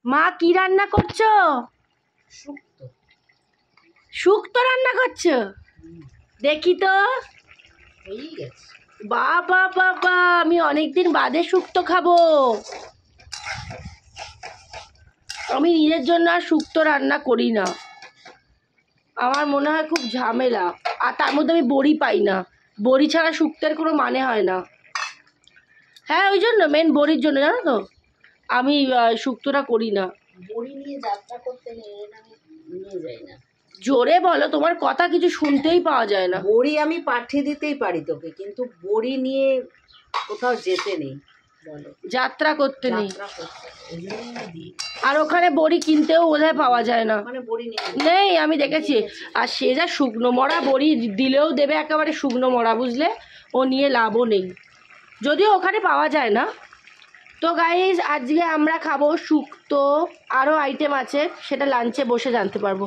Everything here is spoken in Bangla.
মা কি রান্না করছো? শুক্তো। শুক্তো রান্না করছো? দেখি তো। হয়েই গেছে। বাবা বাবা, আমি অনেকদিন বাদে শুক্তো খাবো। আমি নিজের জন্য আর শুক্তো রান্না করি না, আমার মনে হয় খুব ঝামেলা। আর তার মধ্যে আমি বড়ি পাই না, বড়ি ছাড়া শুক্তের কোনো মানে হয় না। হ্যাঁ, ওই জন্য, মেন বড়ির জন্য, জানো তো আমি শুক্তোটা করি না। বড়ি নিয়ে যাত্রা করতে নেই, আমি নিয়ে যাই না। জোরে বলো, তোমার কথা কিছু শুনতেই পাওয়া যায় না। বড়ি আমি পাঠিয়ে দিতেই পারি তোকে, কিন্তু বড়ি নিয়ে কোথাও যেতে নেই, বলো যাত্রা করতে নেই। যাত্রা করতে এই জন্যই আমি দিই। আর ওখানে বড়ি কিনতেও বোধহয় পাওয়া যায় না। মানে বড়ি নেই। নেই, আমি দেখেছি। আর সে যা শুকনো মরা বড়ি দিলেও দেবে একেবারে শুকনো মরা, বুঝলে, ও নিয়ে লাভও নেই, যদিও ওখানে পাওয়া যায় না। তো গাইজ, আজকে আমরা খাবো শুক্তো, আরও আইটেম আছে, সেটা লাঞ্চে বসে জানতে পারবো।